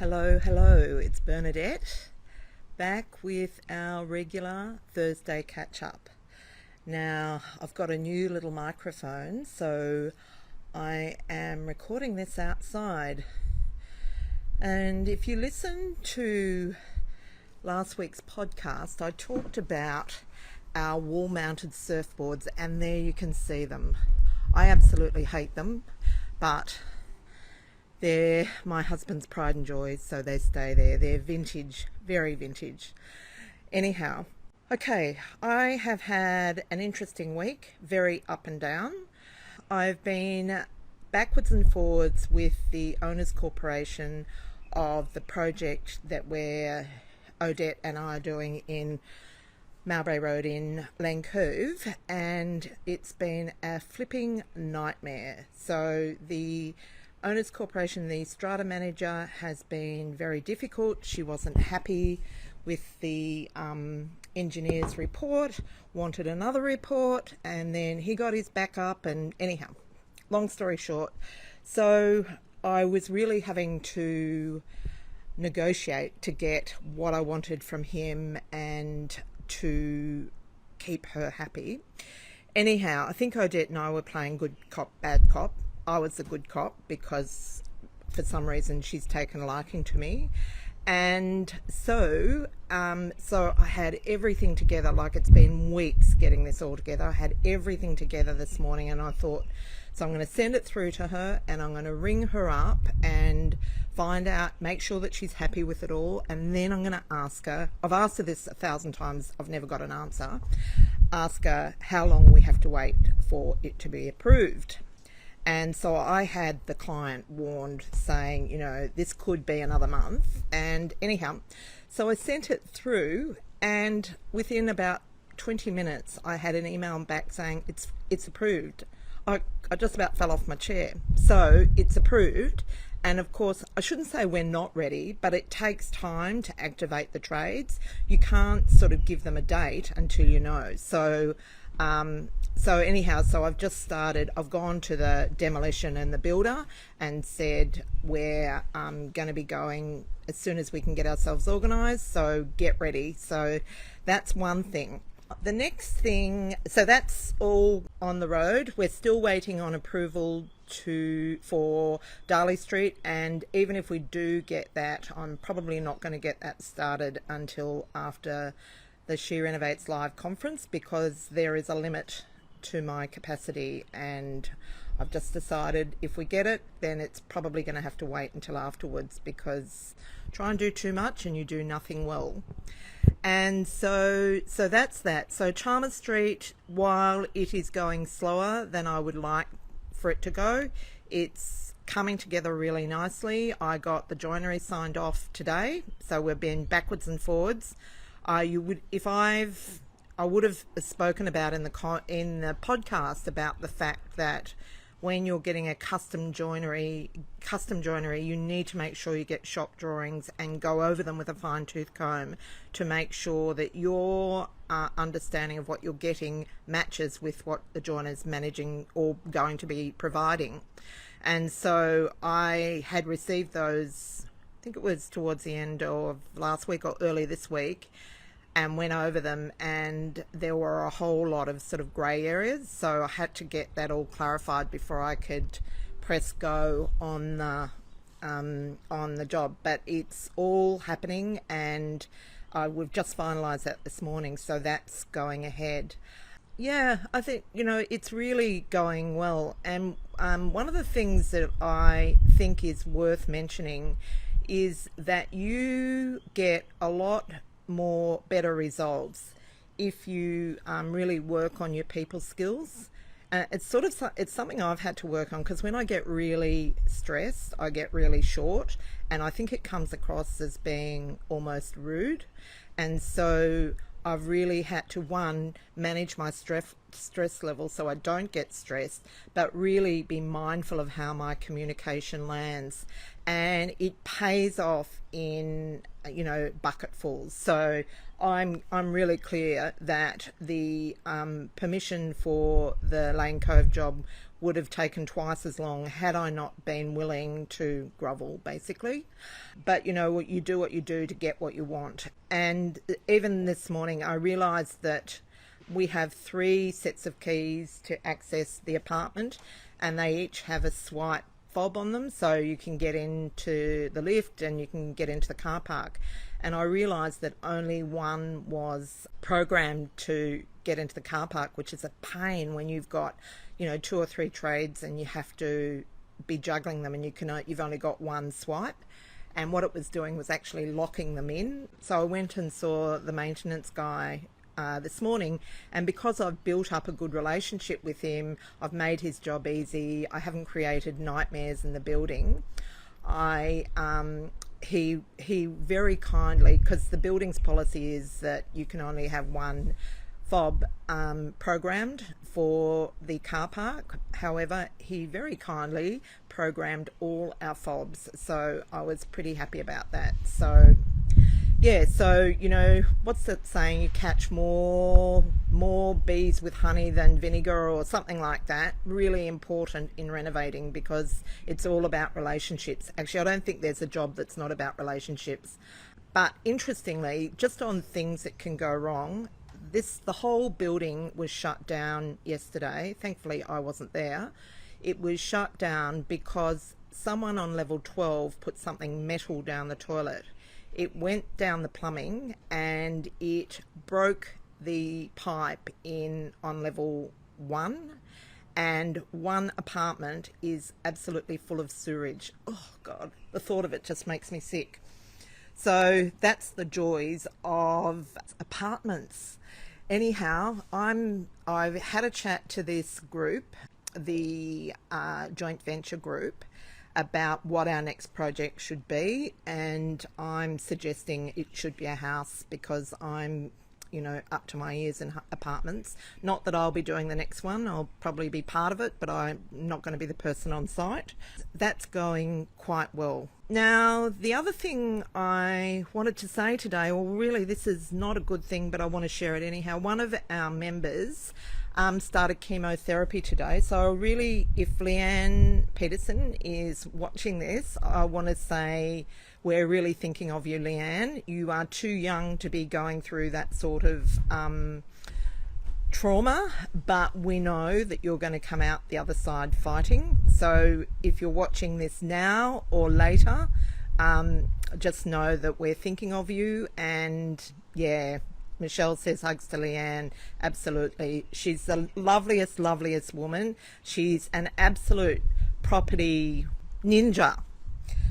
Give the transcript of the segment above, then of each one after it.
Hello, it's Bernadette back with our regular Thursday catch up. Now, I've got a new little microphone, so I am recording this outside. And if you listen to last week's podcast, I talked about our wall mounted surfboards, and there you can see them. I absolutely hate them, but they're my husband's pride and joy, so they stay there. They're vintage, very vintage. Anyhow, okay, I have had an interesting week, very up and down. I've been backwards and forwards with the Owners Corporation of the project that Odette and I are doing in Mowbray Road in Lane Cove, and it's been a flipping nightmare. So the Owners Corporation, the strata manager, has been very difficult. She wasn't happy with the engineer's report, wanted another report, and then he got his back up, and anyhow, long story short, so I was really having to negotiate to get what I wanted from him and to keep her happy. Anyhow, I think Odette and I were playing good cop, bad cop. I was the good cop because for some reason she's taken a liking to me. And so I had everything together, like it's been weeks getting this all together. I had everything together this morning, and I thought, so I'm going to send it through to her and I'm going to ring her up and find out, make sure that she's happy with it all. And then I'm going to ask her, I've asked her this 1,000 times, I've never got an answer, ask her how long we have to wait for it to be approved. And so I had the client warned, saying, this could be another month. And anyhow, so I sent it through, and within about 20 minutes, I had an email back saying it's approved. I just about fell off my chair. So it's approved. And of course, I shouldn't say we're not ready, but it takes time to activate the trades. You can't sort of give them a date until you know. So anyhow, so I've just started, I've gone to the demolition and the builder and said we're going to be going as soon as we can get ourselves organised, so get ready. So that's one thing. The next thing, so that's all on the road. We're still waiting on approval for Darley Street, and even if we do get that, I'm probably not going to get that started until after the She Renovates Live conference, because there is a limit to my capacity, and I've just decided if we get it, then it's probably going to have to wait until afterwards, because try and do too much and you do nothing well. And so that's that. So Chalmers Street, while it is going slower than I would like for it to go, it's coming together really nicely. I got the joinery signed off today, so we've been backwards and forwards. I would have spoken about in the podcast about the fact that when you're getting a custom joinery, you need to make sure you get shop drawings and go over them with a fine-tooth comb to make sure that your understanding of what you're getting matches with what the joiner's managing or going to be providing. And so I had received those, I think it was towards the end of last week or early this week, and went over them, and there were a whole lot of sort of grey areas, so I had to get that all clarified before I could press go on the job. But it's all happening, and we've just finalised that this morning, so that's going ahead. Yeah, I think, it's really going well. And one of the things that I think is worth mentioning is that you get a lot more better results if you really work on your people skills. It's something I've had to work on, because when I get really stressed, I get really short, and I think it comes across as being almost rude. And so I've really had to, one, manage my stress level so I don't get stressed, but really be mindful of how my communication lands. And it pays off in, bucketfuls. So I'm really clear that the permission for the Lane Cove job would have taken twice as long had I not been willing to grovel, basically. But you know, you do what you do to get what you want. And even this morning, I realised that we have 3 sets of keys to access the apartment, and they each have a swipe fob on them, so you can get into the lift and you can get into the car park. And I realised that only one was programmed to get into the car park, which is a pain when you've got, you know, 2 or 3 trades and you have to be juggling them, and you've only got one swipe. And what it was doing was actually locking them in. So I went and saw the maintenance guy this morning, and because I've built up a good relationship with him, I've made his job easy. I haven't created nightmares in the building. He very kindly, because the building's policy is that you can only have one fob programmed for the car park. However, he very kindly programmed all our fobs, so I was pretty happy about that. So yeah, so, you know, what's that saying? You catch more bees with honey than vinegar, or something like that. Really important in renovating, because it's all about relationships. Actually, I don't think there's a job that's not about relationships. But interestingly, just on things that can go wrong, the whole building was shut down yesterday. Thankfully, I wasn't there. It was shut down because someone on level 12 put something metal down the toilet. It went down the plumbing and it broke the pipe on level 1, and one apartment is absolutely full of sewage. Oh God, the thought of it just makes me sick. So that's the joys of apartments. Anyhow, I've had a chat to this group, the joint venture group, about what our next project should be, and I'm suggesting it should be a house, because I'm, you know, up to my ears in apartments. Not that I'll be doing the next one, I'll probably be part of it, but I'm not going to be the person on site. That's going quite well. Now, the other thing I wanted to say today, well, really this is not a good thing, but I want to share it anyhow. One of our members started chemotherapy today. So really, if Leanne Peterson is watching this, I want to say we're really thinking of you, Leanne. You are too young to be going through that sort of trauma, but we know that you're going to come out the other side fighting. So if you're watching this now or later, just know that we're thinking of you. And yeah, Michelle says hugs to Leanne. Absolutely. She's the loveliest woman. She's an absolute property ninja.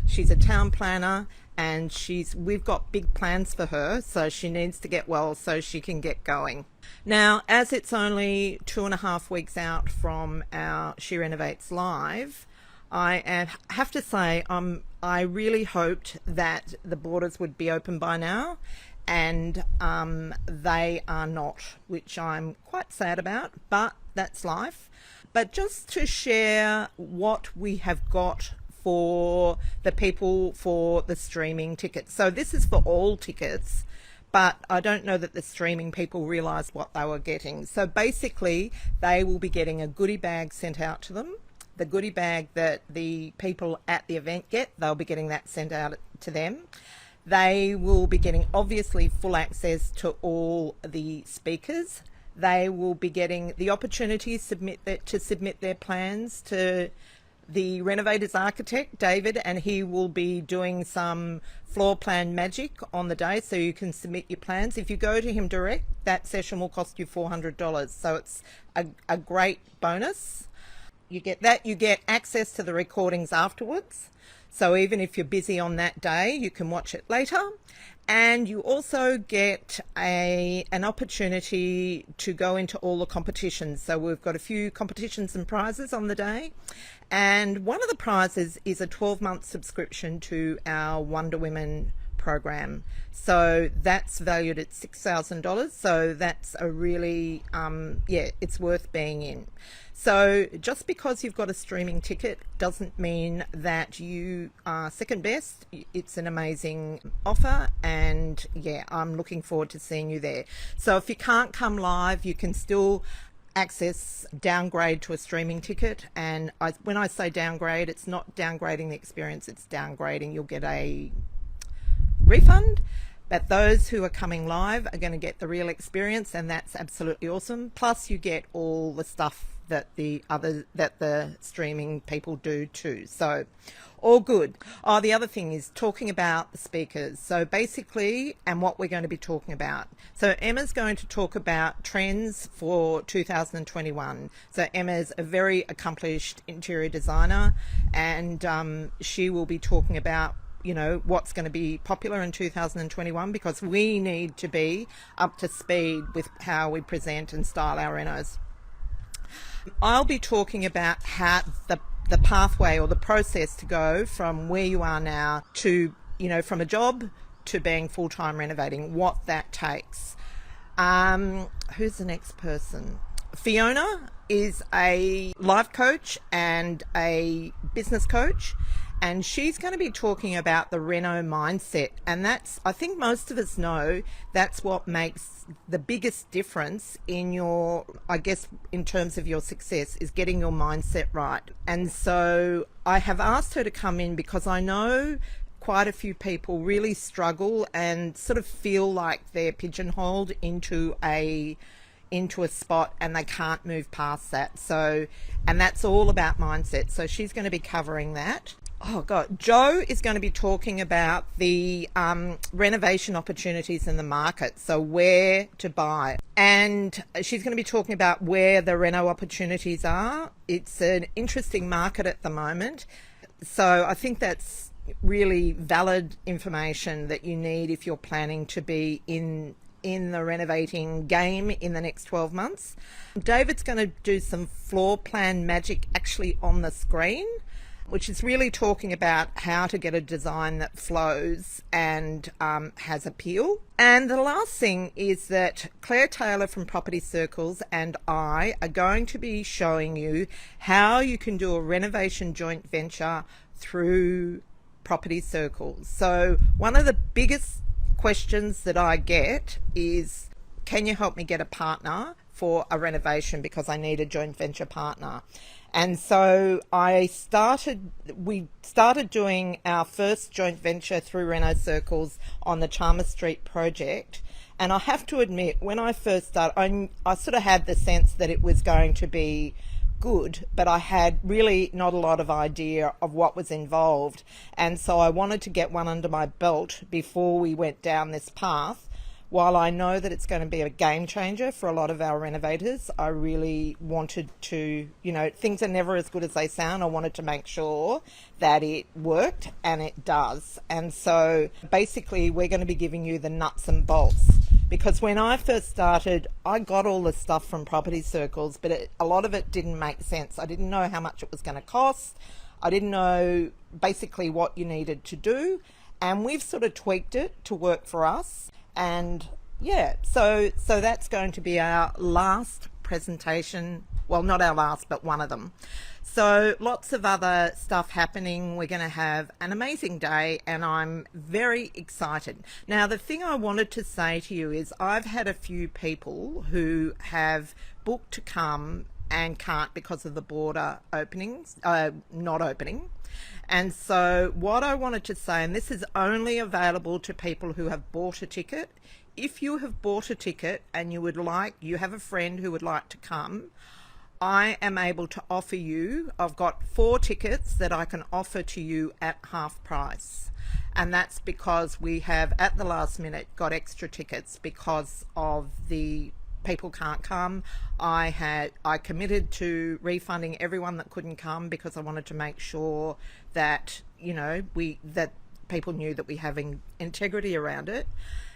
She's a town planner, and we've got big plans for her, so she needs to get well so she can get going. Now, as it's only 2.5 weeks out from our She Renovates Live, I have to say I really hoped that the borders would be open by now, and they are not, which I'm quite sad about, but that's life. But just to share what we have got for the people for the streaming tickets. So this is for all tickets, but I don't know that the streaming people realised what they were getting. So basically, they will be getting a goodie bag sent out to them. The goodie bag that the people at the event get, they'll be getting that sent out to them. They will be getting, obviously, full access to all the speakers. They will be getting the opportunity to submit their plans to the renovators architect, David, and he will be doing some floor plan magic on the day, so you can submit your plans. If you go to him direct, that session will cost you $400, so it's a great bonus. You get that. You get access to the recordings afterwards, so even if you're busy on that day, you can watch it later. And you also get an opportunity to go into all the competitions. So we've got a few competitions and prizes on the day. And one of the prizes is a 12-month subscription to our Wonder Women program. So that's valued at $6,000. So that's a really, it's worth being in. So just because you've got a streaming ticket doesn't mean that you are second best. It's an amazing offer, and yeah, I'm looking forward to seeing you there. So if you can't come live, you can still access downgrade to a streaming ticket. And when I say downgrade, it's not downgrading the experience, it's downgrading. You'll get a refund, but those who are coming live are going to get the real experience, and that's absolutely awesome. Plus you get all the stuff that the streaming people do too. So all good. Oh, the other thing is talking about the speakers. So basically, and what we're going to be talking about. So Emma's going to talk about trends for 2021. So Emma's a very accomplished interior designer, and she will be talking about, you know, what's going to be popular in 2021, because we need to be up to speed with how we present and style our renos. I'll be talking about how the pathway or the process to go from where you are now to, you know, from a job to being full-time renovating, what that takes. Who's the next person? Fiona is a life coach and a business coach, and she's going to be talking about the Reno mindset. And that's, I think most of us know, that's what makes the biggest difference in your, I guess, in terms of your success, is getting your mindset right. And so I have asked her to come in because I know quite a few people really struggle and sort of feel like they're pigeonholed into a spot and they can't move past that. So, and that's all about mindset. So she's going to be covering that. Oh God, Jo is going to be talking about the renovation opportunities in the market, so where to buy. And she's going to be talking about where the reno opportunities are. It's an interesting market at the moment. So I think that's really valid information that you need if you're planning to be in the renovating game in the next 12 months. David's going to do some floor plan magic actually on the screen, which is really talking about how to get a design that flows and has appeal. And the last thing is that Claire Taylor from Property Circles and I are going to be showing you how you can do a renovation joint venture through Property Circles. So one of the biggest questions that I get is, can you help me get a partner for a renovation because I need a joint venture partner? And so we started doing our first joint venture through Reno Circles on the Chalmers Street project. And I have to admit, when I first started, I sort of had the sense that it was going to be good, but I had really not a lot of idea of what was involved. And so I wanted to get one under my belt before we went down this path. While I know that it's going to be a game changer for a lot of our renovators, I really wanted to, you know, things are never as good as they sound. I wanted to make sure that it worked, and it does. And so basically we're going to be giving you the nuts and bolts, because when I first started, I got all the stuff from Property Circles, but a lot of it didn't make sense. I didn't know how much it was going to cost. I didn't know basically what you needed to do, and we've sort of tweaked it to work for us. And yeah, so that's going to be our last presentation. Well, not our last, but one of them. So lots of other stuff happening. We're going to have an amazing day, and I'm very excited. Now, the thing I wanted to say to you is I've had a few people who have booked to come and can't because of the border openings, not opening. And so what I wanted to say, and this is only available to people who have bought a ticket. If you have bought a ticket and you have a friend who would like to come, I am able to offer you, I've got 4 tickets that I can offer to you at half price. And that's because we have at the last minute got extra tickets because of the people can't come. I committed to refunding everyone that couldn't come because I wanted to make sure that, you know, that people knew that we have integrity around it.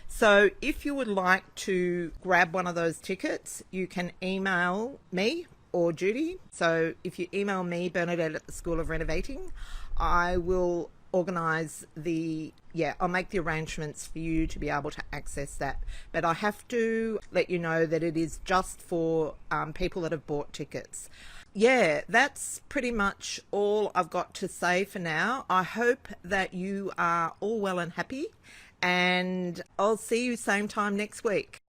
So if you would like to grab one of those tickets, you can email me or Judy. So if you email me, Bernadette at the School of Renovating, I will organise I'll make the arrangements for you to be able to access that. But I have to let you know that it is just for people that have bought tickets. Yeah, that's pretty much all I've got to say for now. I hope that you are all well and happy, and I'll see you same time next week.